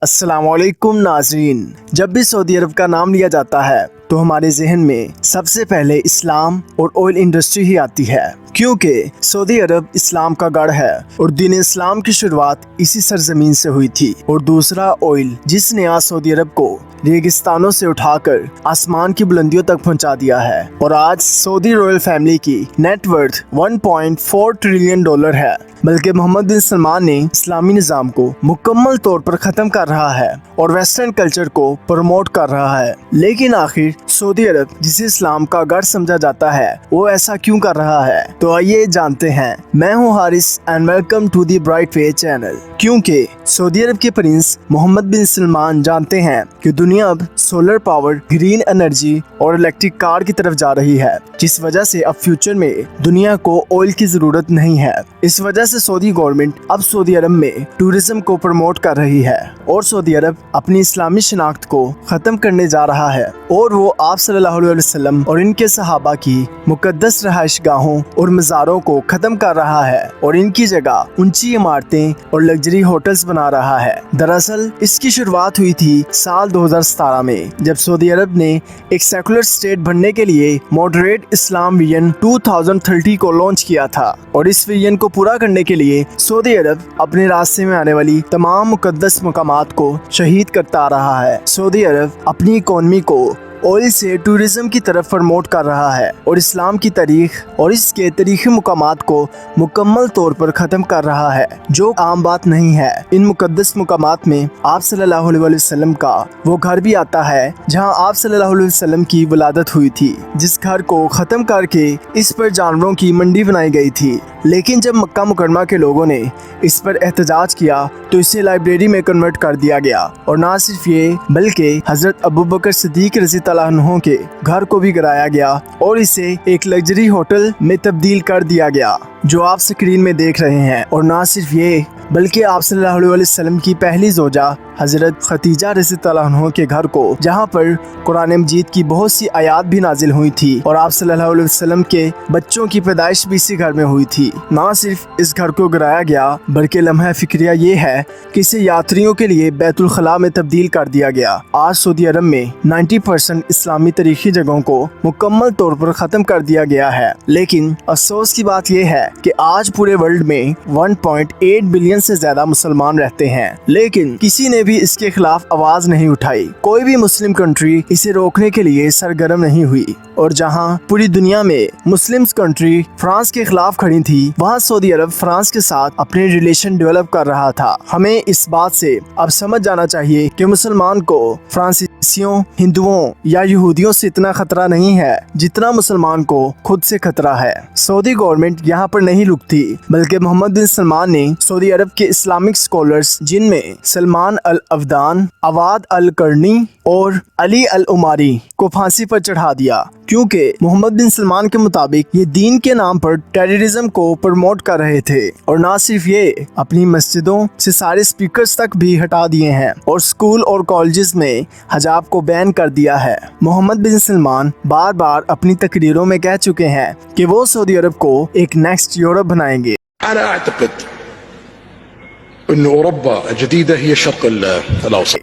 अस्सलाम वालेकुम नाज़रीन। जब भी सऊदी अरब का नाम लिया जाता है तो हमारे जहन में सबसे पहले इस्लाम और ऑयल इंडस्ट्री ही आती है, क्योंकि सऊदी अरब इस्लाम का गढ़ है और दीन इस्लाम की शुरुआत इसी सरजमीन से हुई थी। और दूसरा ऑयल, जिसने आज सऊदी अरब को रेगिस्तानों से उठाकर आसमान की बुलंदियों तक पहुंचा दिया है। और आज सऊदी रॉयल फैमिली की नेटवर्थ 1.4 ट्रिलियन डॉलर है। बल्कि मोहम्मद बिन सलमान ने इस्लामी निज़ाम को मुकम्मल तौर पर ख़त्म कर रहा है और वेस्टर्न कल्चर को प्रमोट कर रहा है। लेकिन आखिर सऊदी अरब, जिसे इस्लाम का गढ़ समझा जाता है, वो ऐसा क्यों कर रहा है? तो आइए जानते हैं। मैं हूँ Haris and welcome to the bright way channel. क्योंकि सऊदी अरब के प्रिंस मोहम्मद बिन सलमान जानते हैं कि दुनिया अब सोलर पावर, ग्रीन एनर्जी और इलेक्ट्रिक कार की तरफ जा रही है, जिस वजह से अब फ्यूचर में दुनिया को ऑयल की जरूरत नहीं है। इस वजह से सऊदी गवर्नमेंट अब सऊदी अरब में टूरिज्म को प्रमोट कर रही है और सऊदी अरब अपनी इस्लामी शिनाख्त को खत्म करने जा रहा है। और वो आप सल्लल्लाहु अलैहि वसल्लम और इनके सहाबा की मुकद्दस रहायश गाहों और मज़ारों को खत्म कर रहा है और इनकी जगह ऊंची इमारतें और लग्जरी होटल्स बना रहा है। दरअसल इसकी शुरुआत हुई थी साल 2017 में, जब सऊदी अरब ने एक सेकुलर स्टेट बनने के लिए मॉडरेट इस्लाम विजन 2030 को लॉन्च किया था। और इस विजन को पूरा करने के लिए सऊदी अरब अपने रास्ते में आने वाली तमाम मुकद्दस मकामात को शहीद करता आ रहा है। सऊदी अरब अपनी इकोनॉमी को ऑयल से टूरिज्म की तरफ प्रमोट कर रहा है और इस्लाम की तारीख और इसके तारीखी मुकामात को मुकम्मल तौर पर ख़त्म कर रहा है, जो आम बात नहीं है। इन मुकद्दस मुकामात में आप सल्लल्लाहु अलैहि वसल्लम का वो घर भी आता है जहां आप सल्लल्लाहु अलैहि वसल्लम की विलादत हुई थी, जिस घर को ख़त्म करके इस पर जानवरों की मंडी बनाई गई थी। लेकिन जब मक्का मुकरमा के लोगों ने इस पर एहतजाज किया तो इसे लाइब्रेरी में कन्वर्ट कर दिया गया। और ना सिर्फ ये, बल्कि हजरत अबू बकर सिद्दीक रज़ी अल्लाह अन्हु के घर को भी गिराया गया और इसे एक लग्जरी होटल में तब्दील कर दिया गया, जो आप स्क्रीन में देख रहे हैं। और ना सिर्फ ये, बल्कि आप सल्लल्लाहु अलैहि वसल्लम की पहली जोजा हजरत खतीजा रज़ी अल्लाह अन्हा के घर को, जहां पर कुरान मजीद की बहुत सी आयात भी नाजिल हुई थी और आप सल्लल्लाहु अलैहि वसल्लम के बच्चों की पैदाइश भी इसी घर में हुई थी। ना सिर्फ इस घर को गिराया गया, बल्कि लम्हा फिक्रिया ये है कि इसे यात्रियों के लिए बैतुल खला में तब्दील कर दिया गया। आज सऊदी अरब में 90% इस्लामी तारीखी जगहों को मुकम्मल तौर पर ख़त्म कर दिया गया है। लेकिन अफसोस की बात यह है कि आज पूरे वर्ल्ड में 1.8 बिलियन से ज्यादा मुसलमान रहते हैं, लेकिन किसी ने भी इसके खिलाफ आवाज नहीं उठाई। कोई भी मुस्लिम कंट्री इसे रोकने के लिए सरगर्म नहीं हुई। और जहां पूरी दुनिया में मुस्लिम कंट्री फ्रांस के खिलाफ खड़ी थी, वहां सऊदी अरब फ्रांस के साथ अपने रिलेशन डेवलप कर रहा था। हमें इस बात से अब समझ जाना चाहिए कि मुसलमान को फ्रांसीसियों, हिंदुओं या यहूदियों से इतना खतरा नहीं है जितना मुसलमान को खुद से खतरा है। सऊदी गवर्नमेंट यहाँ पर नहीं रुकती, बल्कि मोहम्मद बिन सलमान ने सऊदी अरब के इस्लामिक स्कॉलर्स, जिनमें सलमान अल अफदान, अवाद अल करनी और अली अल उमारी, को फांसी पर चढ़ा दिया, क्योंकि मोहम्मद बिन सलमान के मुताबिक ये दीन के नाम पर टेररिज्म को प्रमोट कर रहे थे। और ना सिर्फ ये, अपनी मस्जिदों से सारे स्पीकर्स तक भी हटा दिए हैं और स्कूल और कॉलेजेस में हिजाब को बैन कर दिया है। मोहम्मद बिन सलमान बार बार अपनी तकरीरों में कह चुके हैं कि वो सऊदी अरब को एक नेक्स्ट यूरोप बनाएंगे।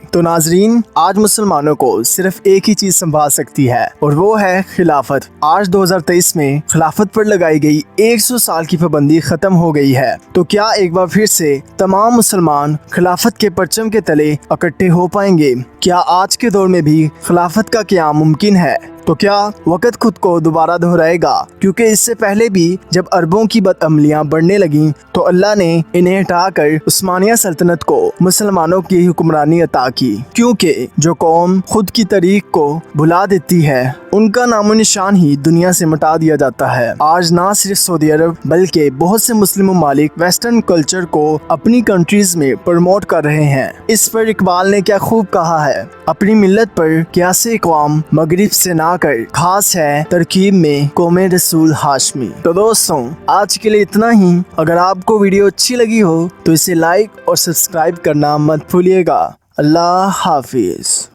तो नाजरीन, आज मुसलमानों को सिर्फ एक ही चीज संभाल सकती है और वो है खिलाफत। आज 2023 में खिलाफत पर लगाई गई 100 साल की पाबंदी खत्म हो गई है। तो क्या एक बार फिर से तमाम मुसलमान खिलाफत के परचम के तले इकट्ठे हो पाएंगे? क्या आज के दौर में भी खिलाफत का क़याम मुमकिन है? तो क्या वक़्त खुद को दोबारा दोहराएगा? क्योंकि इससे पहले भी जब अरबों की बदअमलियां बढ़ने लगीं तो अल्लाह ने इन्हें हटाकर उस्मानिया सल्तनत को मुसलमानों की हुक्मरानी अता की। क्योंकि जो कौम खुद की तारीख को भुला देती है, उनका नामो निशान ही दुनिया से मिटा दिया जाता है। आज ना सिर्फ सऊदी अरब, बल्कि बहुत से मुस्लिम ममालिक वेस्टर्न कल्चर को अपनी कंट्रीज में प्रमोट कर रहे हैं। इस पर इकबाल ने क्या खूब कहा है, अपनी मिल्लत पर क्यासे इक़वाम मगरिब से ना कर, खास है तरकीब में कौमे रसूल हाशमी। तो दोस्तों, आज के लिए इतना ही। अगर आपको वीडियो अच्छी लगी हो तो इसे लाइक और सब्सक्राइब करना मत भूलिएगा। अल्लाह हाफिज।